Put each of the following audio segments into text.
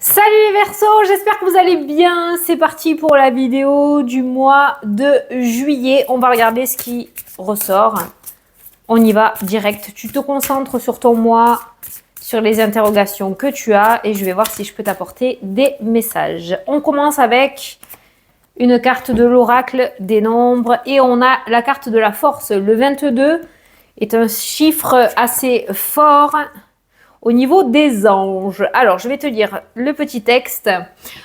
Salut les Verseaux, j'espère que vous allez bien. C'est parti pour la vidéo du mois de juillet. On va regarder ce qui ressort. On y va direct. Tu te concentres sur ton mois, sur les interrogations que tu as et je vais voir si je peux t'apporter des messages. On commence avec une carte de l'oracle des nombres et on a la carte de la force. Le 22 est un chiffre assez fort au niveau des anges. Alors, je vais te lire le petit texte.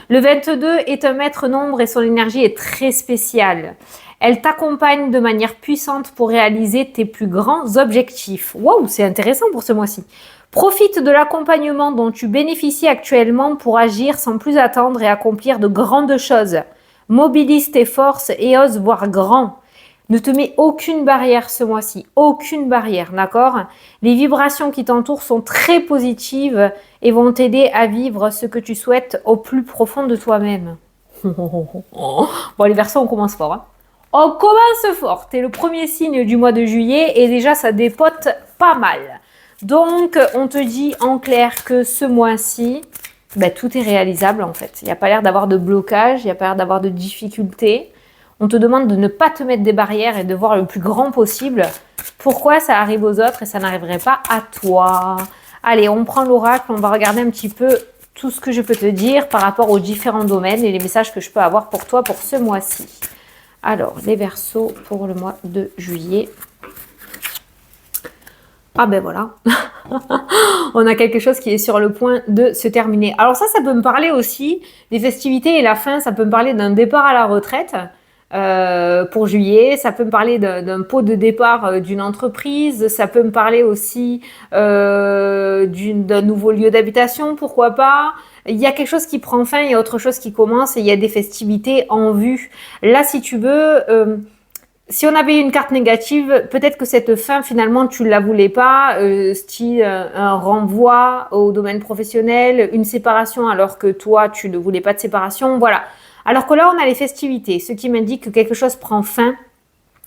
Le 22 est un maître nombre et son énergie est très spéciale. Elle t'accompagne de manière puissante pour réaliser tes plus grands objectifs. Waouh, c'est intéressant pour ce mois-ci. Profite de l'accompagnement dont tu bénéficies actuellement pour agir sans plus attendre et accomplir de grandes choses. Mobilise tes forces et ose voir grand. Ne te mets aucune barrière ce mois-ci, aucune barrière, d'accord? Les vibrations qui t'entourent sont très positives et vont t'aider à vivre ce que tu souhaites au plus profond de toi-même. Bon, les Verseaux, on commence fort. Hein. On commence fort. T'es le premier signe du mois de juillet et déjà, ça dépote pas mal. Donc, on te dit en clair que ce mois-ci, tout est réalisable en fait. Il n'y a pas l'air d'avoir de blocage, il n'y a pas l'air d'avoir de difficultés. On te demande de ne pas te mettre des barrières et de voir le plus grand possible. Pourquoi ça arrive aux autres et ça n'arriverait pas à toi? Allez, on prend l'oracle, on va regarder un petit peu tout ce que je peux te dire par rapport aux différents domaines et les messages que je peux avoir pour toi pour ce mois-ci. Alors, les Verseaux pour le mois de juillet. Ah ben voilà, on a quelque chose qui est sur le point de se terminer. Alors ça peut me parler aussi des festivités et la fin, ça peut me parler d'un départ à la retraite. Pour juillet, ça peut me parler d'un pot de départ d'une entreprise, ça peut me parler aussi d'un nouveau lieu d'habitation, pourquoi pas. Il y a quelque chose qui prend fin, il y a autre chose qui commence et il y a des festivités en vue. Là, si tu veux, si on avait une carte négative, peut-être que cette fin, finalement, tu ne la voulais pas, style un renvoi au domaine professionnel, une séparation alors que toi, tu ne voulais pas de séparation, voilà. Alors que là, on a les festivités, ce qui m'indique que quelque chose prend fin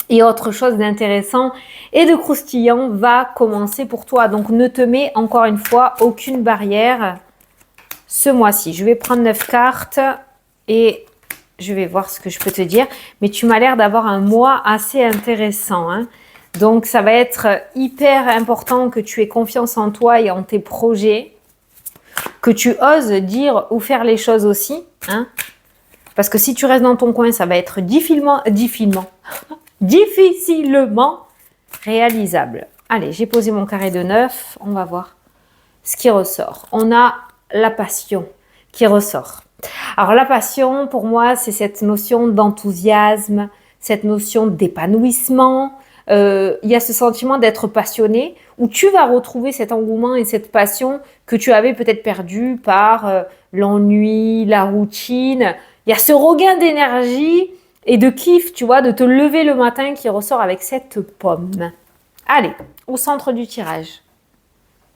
et autre chose d'intéressant et de croustillant va commencer pour toi. Donc, ne te mets encore une fois aucune barrière ce mois-ci. Je vais prendre 9 cartes et je vais voir ce que je peux te dire. Mais tu m'as l'air d'avoir un mois assez intéressant. Hein. Donc, ça va être hyper important que tu aies confiance en toi et en tes projets, que tu oses dire ou faire les choses aussi. Hein. Parce que si tu restes dans ton coin, ça va être difficilement réalisable. Allez, j'ai posé mon carré de 9. On va voir ce qui ressort. On a la passion qui ressort. Alors la passion, pour moi, c'est cette notion d'enthousiasme, cette notion d'épanouissement. Il y a ce sentiment d'être passionné où tu vas retrouver cet engouement et cette passion que tu avais peut-être perdu par l'ennui, la routine. Il y a ce regain d'énergie et de kiff, tu vois, de te lever le matin qui ressort avec cette pomme. Allez, au centre du tirage.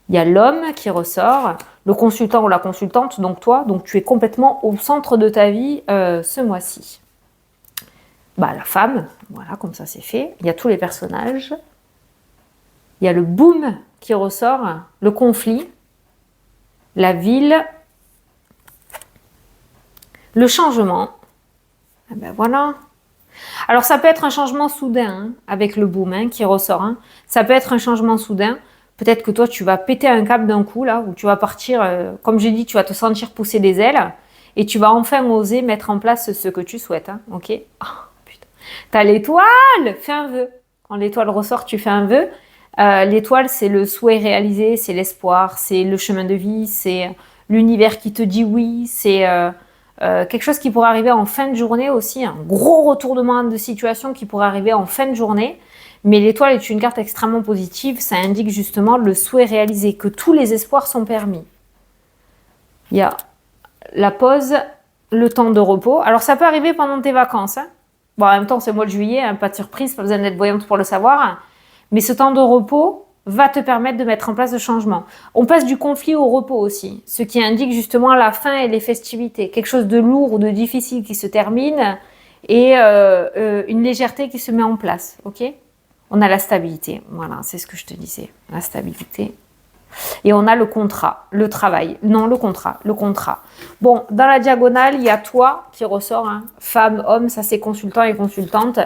Il y a l'homme qui ressort, le consultant ou la consultante, donc toi, donc tu es complètement au centre de ta vie ce mois-ci. La femme, voilà, comme ça c'est fait. Il y a tous les personnages. Il y a le boom qui ressort, le conflit, la ville, le changement. Et ben voilà. Alors ça peut être un changement soudain hein, avec le boom qui ressort. Hein. Ça peut être un changement soudain. Peut-être que toi tu vas péter un câble d'un coup là, où tu vas partir, comme j'ai dit, tu vas te sentir pousser des ailes et tu vas enfin oser mettre en place ce que tu souhaites. Hein, ok. Oh, putain. T'as l'étoile, fais un vœu. Quand l'étoile ressort, tu fais un vœu. L'étoile, c'est le souhait réalisé, c'est l'espoir, c'est le chemin de vie, c'est l'univers qui te dit oui, c'est quelque chose qui pourrait arriver en fin de journée aussi, un gros retournement de situation qui pourrait arriver en fin de journée. Mais l'étoile est une carte extrêmement positive, ça indique justement le souhait réalisé, que tous les espoirs sont permis. Il y a la pause, le temps de repos. Alors ça peut arriver pendant tes vacances. Hein. Bon, en même temps, c'est le mois de juillet, hein, pas de surprise, pas besoin d'être voyante pour le savoir. Mais ce temps de repos va te permettre de mettre en place le changement. On passe du conflit au repos aussi, ce qui indique justement la fin et les festivités. Quelque chose de lourd ou de difficile qui se termine et une légèreté qui se met en place. Ok ? On a la stabilité. Voilà, c'est ce que je te disais. La stabilité. Et on a le contrat, le travail. Non, le contrat, le contrat. Bon, dans la diagonale, il y a toi qui ressort. Hein. Femme, homme, ça c'est consultant et consultante.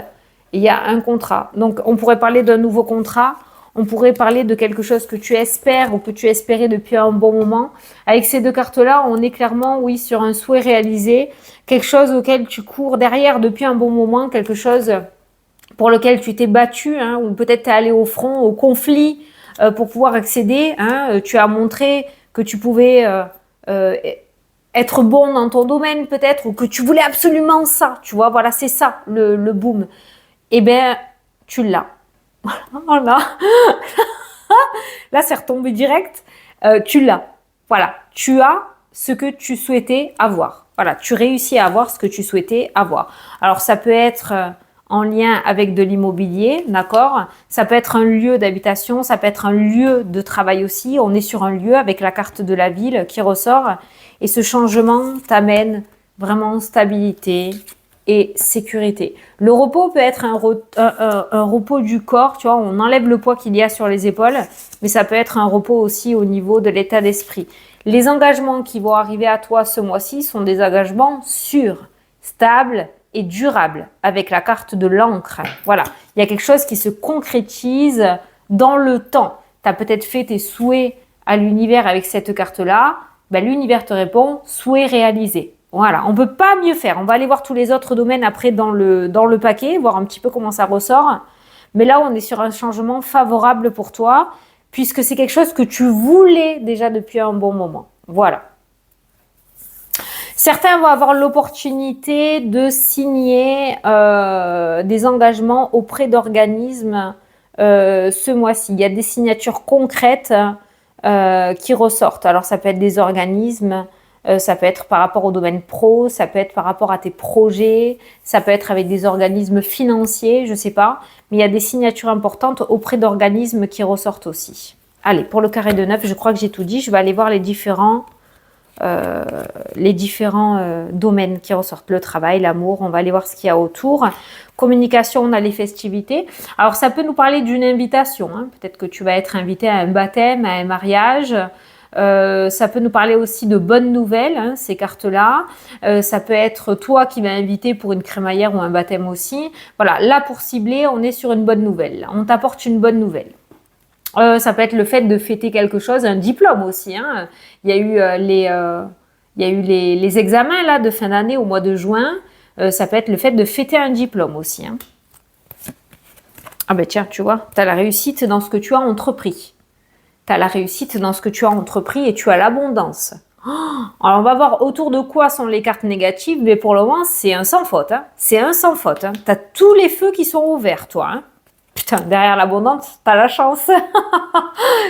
Il y a un contrat. Donc, on pourrait parler d'un nouveau contrat. On pourrait parler de quelque chose que tu espères ou que tu espérais depuis un bon moment. Avec ces deux cartes-là, on est clairement, oui, sur un souhait réalisé. Quelque chose auquel tu cours derrière depuis un bon moment. Quelque chose pour lequel tu t'es battu. Hein, ou peut-être tu es allé au front, au conflit. Pour pouvoir accéder, hein, tu as montré que tu pouvais être bon dans ton domaine peut-être, ou que tu voulais absolument ça, tu vois, voilà, c'est ça le boom. Eh bien, tu l'as. Voilà. Là, c'est retombé direct. Tu l'as. Voilà, tu as ce que tu souhaitais avoir. Voilà, tu réussis à avoir ce que tu souhaitais avoir. Alors, ça peut être en lien avec de l'immobilier, d'accord? Ça peut être un lieu d'habitation, ça peut être un lieu de travail aussi. On est sur un lieu avec la carte de la ville qui ressort. Et ce changement t'amène vraiment stabilité et sécurité. Le repos peut être un repos du corps, tu vois, on enlève le poids qu'il y a sur les épaules, mais ça peut être un repos aussi au niveau de l'état d'esprit. Les engagements qui vont arriver à toi ce mois-ci sont des engagements sûrs, stables, et durable avec la carte de l'encre. Voilà, il y a quelque chose qui se concrétise dans le temps. Tu as peut-être fait tes souhaits à l'univers avec cette carte-là. Ben, l'univers te répond, souhait réalisé. Voilà, on ne peut pas mieux faire. On va aller voir tous les autres domaines après dans le paquet, voir un petit peu comment ça ressort. Mais là, on est sur un changement favorable pour toi, puisque c'est quelque chose que tu voulais déjà depuis un bon moment. Voilà. Certains vont avoir l'opportunité de signer des engagements auprès d'organismes ce mois-ci. Il y a des signatures concrètes qui ressortent. Alors, ça peut être des organismes, ça peut être par rapport au domaine pro, ça peut être par rapport à tes projets, ça peut être avec des organismes financiers, je ne sais pas. Mais il y a des signatures importantes auprès d'organismes qui ressortent aussi. Allez, pour le carré de 9, je crois que j'ai tout dit. Je vais aller voir les différents domaines qui ressortent, le travail, l'amour, on va aller voir ce qu'il y a autour. Communication, on a les festivités. Alors ça peut nous parler d'une invitation, hein. Peut-être que tu vas être invité à un baptême, à un mariage. Ça peut nous parler aussi de bonnes nouvelles, hein, ces cartes-là. Ça peut être toi qui m'as invité pour une crémaillère ou un baptême aussi. Voilà, là pour cibler, on est sur une bonne nouvelle. On t'apporte une bonne nouvelle. Ça peut être le fait de fêter quelque chose, un diplôme aussi. Hein. Il y a eu les examens là, de fin d'année au mois de juin. Ça peut être le fait de fêter un diplôme aussi. Hein. Ah ben tiens, tu vois, tu as la réussite dans ce que tu as entrepris. Tu as la réussite dans ce que tu as entrepris et tu as l'abondance. Alors on va voir autour de quoi sont les cartes négatives, mais pour le moment, c'est un sans faute. Hein. C'est un sans faute. Hein. Tu as tous les feux qui sont ouverts, toi. Hein. Putain, derrière l'abondance, t'as la chance.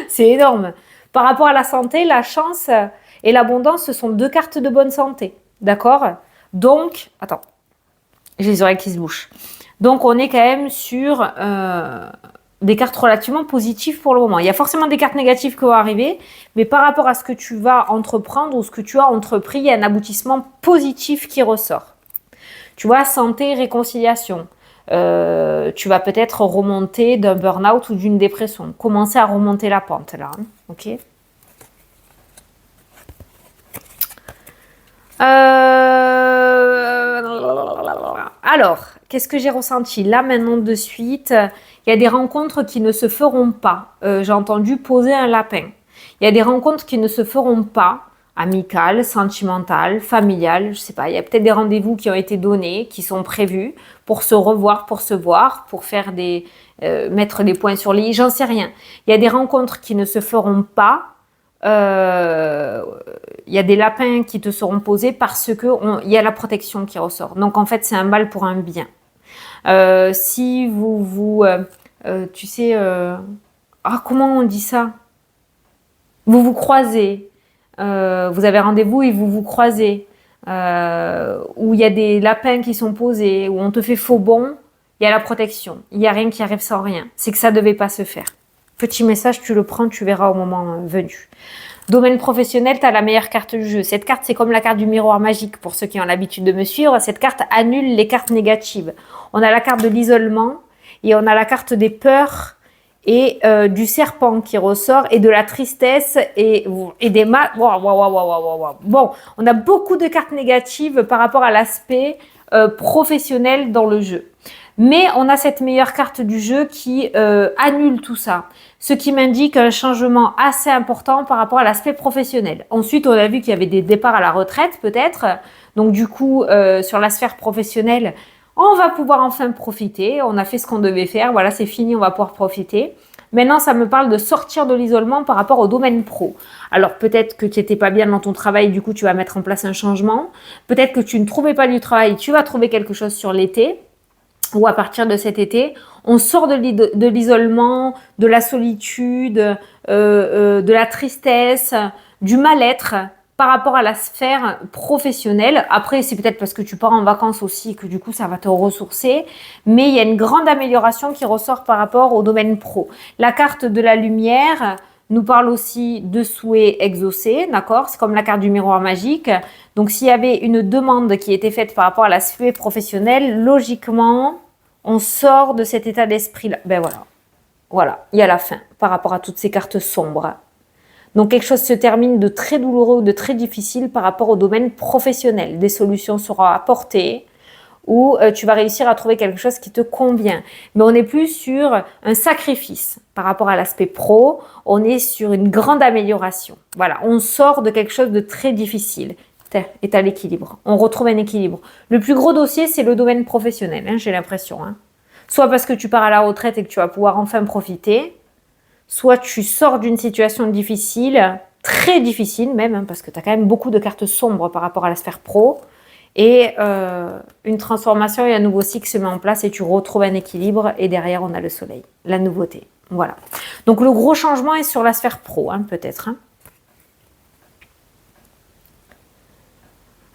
C'est énorme. Par rapport à la santé, la chance et l'abondance, ce sont deux cartes de bonne santé. D'accord? Donc, attends, j'ai les oreilles qui se bouchent. Donc, on est quand même sur des cartes relativement positives pour le moment. Il y a forcément des cartes négatives qui vont arriver, mais par rapport à ce que tu vas entreprendre ou ce que tu as entrepris, il y a un aboutissement positif qui ressort. Tu vois, santé, réconciliation. Tu vas peut-être remonter d'un burn-out ou d'une dépression. Commencer à remonter la pente là. Hein, ok. Alors, qu'est-ce que j'ai ressenti là maintenant de suite? Il y a des rencontres qui ne se feront pas. J'ai entendu poser un lapin. Il y a des rencontres qui ne se feront pas. Amicales, sentimentales, familiales, je ne sais pas. Il y a peut-être des rendez-vous qui ont été donnés, qui sont prévus pour se revoir, pour se voir, pour faire mettre des points sur les i, j'en sais rien. Il y a des rencontres qui ne se feront pas. Il y a des lapins qui te seront posés parce que il y a la protection qui ressort. Donc en fait, c'est un mal pour un bien. Si tu sais, comment on dit ça? Vous vous croisez. Vous avez rendez-vous et vous vous croisez, où il y a des lapins qui sont posés, où on te fait faux bond, il y a la protection. Il n'y a rien qui arrive sans rien. C'est que ça ne devait pas se faire. Petit message, tu le prends, tu verras au moment venu. Domaine professionnel, tu as la meilleure carte du jeu. Cette carte, c'est comme la carte du miroir magique pour ceux qui ont l'habitude de me suivre. Cette carte annule les cartes négatives. On a la carte de l'isolement et on a la carte des peurs et du serpent qui ressort et de la tristesse et des mal. Bon, on a beaucoup de cartes négatives par rapport à l'aspect professionnel dans le jeu. Mais on a cette meilleure carte du jeu qui annule tout ça. Ce qui m'indique un changement assez important par rapport à l'aspect professionnel. Ensuite, on a vu qu'il y avait des départs à la retraite peut-être. Donc du coup, sur la sphère professionnelle, on va pouvoir enfin profiter. On a fait ce qu'on devait faire. Voilà, c'est fini, on va pouvoir profiter. Maintenant, ça me parle de sortir de l'isolement par rapport au domaine pro. Alors, peut-être que tu n'étais pas bien dans ton travail, du coup, tu vas mettre en place un changement. Peut-être que tu ne trouvais pas du travail, tu vas trouver quelque chose sur l'été ou à partir de cet été. On sort de l'isolement, de la solitude, de la tristesse, du mal-être par rapport à la sphère professionnelle. Après, c'est peut-être parce que tu pars en vacances aussi que du coup, ça va te ressourcer. Mais il y a une grande amélioration qui ressort par rapport au domaine pro. La carte de la lumière nous parle aussi de souhaits exaucés, d'accord? C'est comme la carte du miroir magique. Donc, s'il y avait une demande qui était faite par rapport à la sphère professionnelle, logiquement, on sort de cet état d'esprit-là. Ben voilà. Voilà, il y a la fin par rapport à toutes ces cartes sombres. Donc, quelque chose se termine de très douloureux ou de très difficile par rapport au domaine professionnel. Des solutions seront apportées ou tu vas réussir à trouver quelque chose qui te convient. Mais on n'est plus sur un sacrifice par rapport à l'aspect pro. On est sur une grande amélioration. Voilà, on sort de quelque chose de très difficile. Est à l'équilibre. On retrouve un équilibre. Le plus gros dossier, c'est le domaine professionnel, hein, j'ai l'impression. Hein. Soit parce que tu pars à la retraite et que tu vas pouvoir enfin profiter, soit tu sors d'une situation difficile, très difficile même, hein, parce que tu as quand même beaucoup de cartes sombres par rapport à la sphère pro, et une transformation et un nouveau cycle se met en place et tu retrouves un équilibre, et derrière on a le soleil, la nouveauté. Voilà. Donc le gros changement est sur la sphère pro, hein, peut-être. Hein.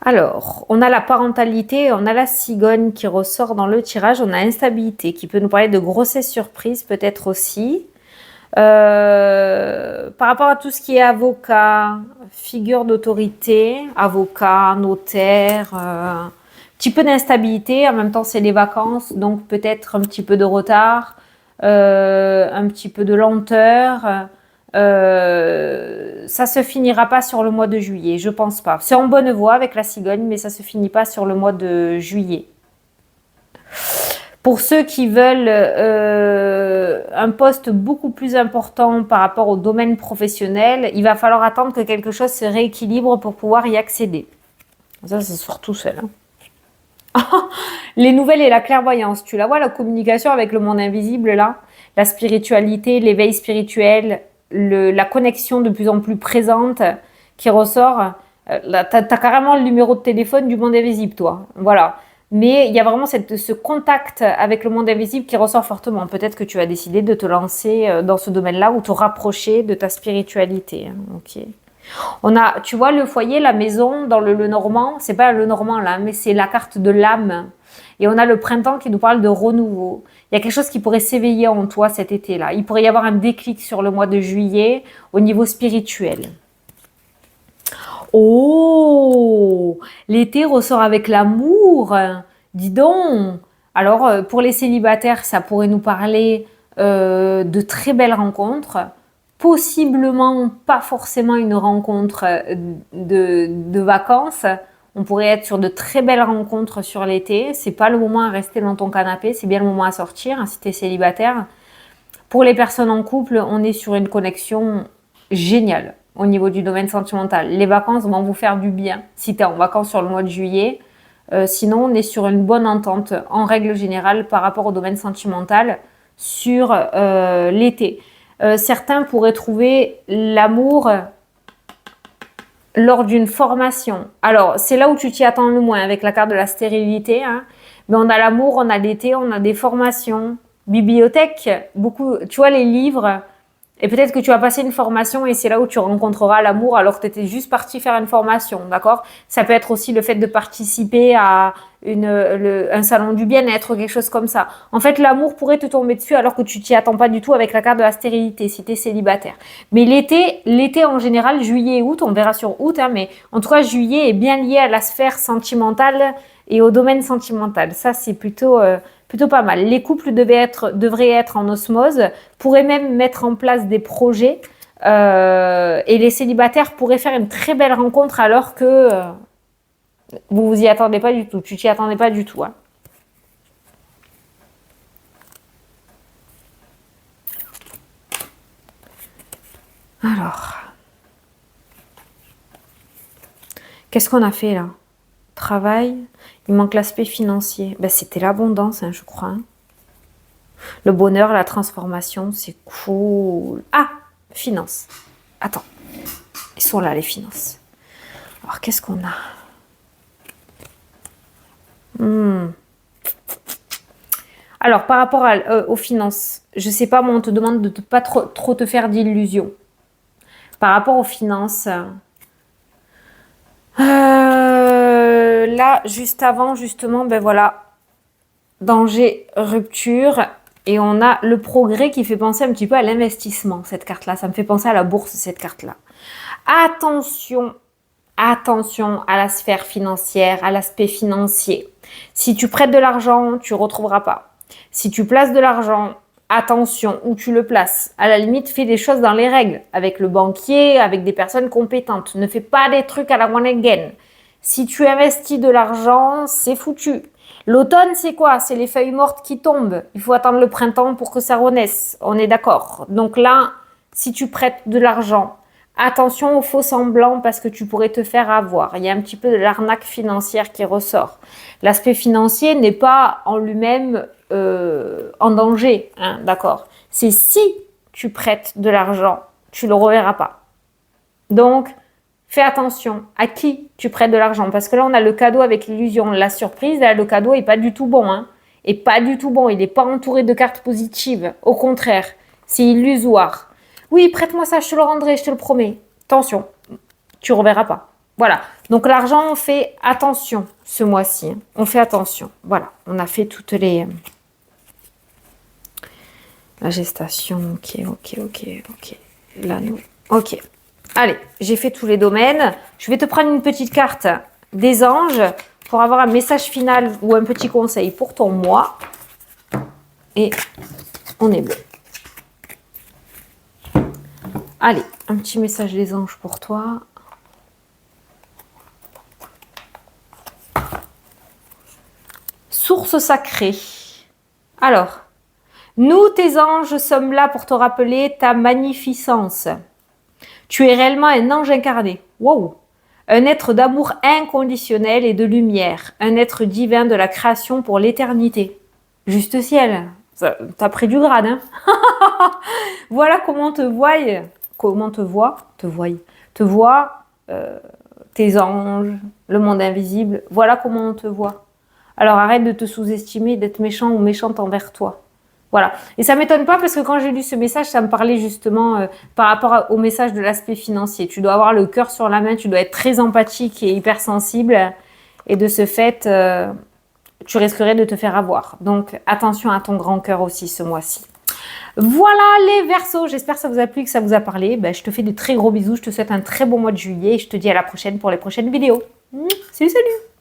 Alors, on a la parentalité, on a la cigogne qui ressort dans le tirage, on a instabilité qui peut nous parler de grossesse surprise peut-être aussi. Par rapport à tout ce qui est avocat, figure d'autorité, avocat, notaire, petit peu d'instabilité, en même temps c'est les vacances, donc peut-être un petit peu de retard, un petit peu de lenteur. Ça se finira pas sur le mois de juillet, je pense pas. C'est en bonne voie avec la cigogne, mais ça se finit pas sur le mois de juillet. Pour ceux qui veulent un poste beaucoup plus important par rapport au domaine professionnel, il va falloir attendre que quelque chose se rééquilibre pour pouvoir y accéder. Ça, c'est surtout seul. Hein. Les nouvelles et la clairvoyance, tu la vois, la communication avec le monde invisible là, la spiritualité, l'éveil spirituel, la connexion de plus en plus présente qui ressort. Là, t'as carrément le numéro de téléphone du monde invisible, toi. Voilà. Mais il y a vraiment ce contact avec le monde invisible qui ressort fortement. Peut-être que tu vas décider de te lancer dans ce domaine-là ou te rapprocher de ta spiritualité. Hein. Ok. On a, tu vois, le foyer, la maison dans le Normand. C'est pas le Normand là, mais c'est la carte de l'âme. Et on a le printemps qui nous parle de renouveau. Il y a quelque chose qui pourrait s'éveiller en toi cet été-là. Il pourrait y avoir un déclic sur le mois de juillet au niveau spirituel. Oh, l'été ressort avec l'amour. Dis donc. Alors, pour les célibataires, ça pourrait nous parler de très belles rencontres. Possiblement pas forcément une rencontre de vacances. On pourrait être sur de très belles rencontres sur l'été. C'est pas le moment à rester dans ton canapé, c'est bien le moment à sortir hein, si tu es célibataire. Pour les personnes en couple, on est sur une connexion géniale au niveau du domaine sentimental. Les vacances vont vous faire du bien si tu es en vacances sur le mois de juillet. Sinon, on est sur une bonne entente en règle générale par rapport au domaine sentimental sur l'été. Certains pourraient trouver l'amour lors d'une formation. Alors, c'est là où tu t'y attends le moins avec la carte de la stérilité. Hein. Mais on a l'amour, on a l'été, on a des formations. Bibliothèque, beaucoup, tu vois, les livres. Et peut-être que tu vas passer une formation et c'est là où tu rencontreras l'amour alors que tu étais juste parti faire une formation, d'accord? Ça peut être aussi le fait de participer à un salon du bien-être, quelque chose comme ça. En fait, l'amour pourrait te tomber dessus alors que tu t'y attends pas du tout avec la carte de la stérilité si tu es célibataire. Mais l'été en général, juillet et août, on verra sur août, hein, mais en tout cas, juillet est bien lié à la sphère sentimentale et au domaine sentimental. Ça, c'est plutôt pas mal. Les couples devraient être en osmose, pourraient même mettre en place des projets et les célibataires pourraient faire une très belle rencontre alors que vous vous y attendez pas du tout. Tu t'y attendais pas du tout. Hein. Alors, qu'est-ce qu'on a fait là? Travail, il manque l'aspect financier. Ben, c'était l'abondance, hein, je crois. Hein. Le bonheur, la transformation, c'est cool. Ah, finances. Attends, ils sont là les finances. Alors, qu'est-ce qu'on a? Alors, par rapport aux finances, je sais pas, moi, on te demande de ne pas trop te faire d'illusions. Par rapport aux finances, là, juste avant, justement, ben voilà, danger, rupture, et on a le progrès qui fait penser un petit peu à l'investissement, cette carte-là. Ça me fait penser à la bourse, cette carte-là. Attention à la sphère financière, à l'aspect financier. Si tu prêtes de l'argent, tu ne retrouveras pas. Si tu places de l'argent, attention où tu le places. À la limite, fais des choses dans les règles, avec le banquier, avec des personnes compétentes. Ne fais pas des trucs à la one again. Si tu investis de l'argent, c'est foutu. L'automne, c'est quoi? C'est les feuilles mortes qui tombent. Il faut attendre le printemps pour que ça renaisse. On est d'accord. Donc là, si tu prêtes de l'argent, attention aux faux semblants parce que tu pourrais te faire avoir. Il y a un petit peu de l'arnaque financière qui ressort. L'aspect financier n'est pas en lui-même en danger, hein, d'accord? C'est si tu prêtes de l'argent, tu ne le reverras pas. Donc, fais attention à qui tu prêtes de l'argent. Parce que là, on a le cadeau avec l'illusion. La surprise, là, le cadeau n'est pas du tout bon. Hein, et pas du tout bon. Il n'est pas entouré de cartes positives. Au contraire, c'est illusoire. Oui, prête-moi ça, je te le rendrai, je te le promets. Attention, tu ne reverras pas. Voilà. Donc, l'argent, on fait attention ce mois-ci. Hein. On fait attention. Voilà. On a fait toutes les... La gestation, ok. L'anneau, ok. Allez, j'ai fait tous les domaines. Je vais te prendre une petite carte des anges pour avoir un message final ou un petit conseil pour ton mois. Et on est bleu. Allez, un petit message des anges pour toi. Source sacrée. Alors, nous, tes anges, sommes là pour te rappeler ta magnificence. Tu es réellement un ange incarné. Wow! Un être d'amour inconditionnel et de lumière. Un être divin de la création pour l'éternité. Juste ciel. T'as pris du grade, hein? Voilà comment te voient. Comment te voient? Te voient tes anges, le monde invisible. Voilà comment on te voit. Alors arrête de te sous-estimer, d'être méchant ou méchante envers toi. Voilà. Et ça ne m'étonne pas parce que quand j'ai lu ce message, ça me parlait justement par rapport au message de l'aspect financier. Tu dois avoir le cœur sur la main, tu dois être très empathique et hypersensible. Et de ce fait, tu risquerais de te faire avoir. Donc, attention à ton grand cœur aussi ce mois-ci. Voilà les Verseaux. J'espère que ça vous a plu, que ça vous a parlé. Ben, je te fais de très gros bisous. Je te souhaite un très bon mois de juillet et je te dis à la prochaine pour les prochaines vidéos. Salut, salut!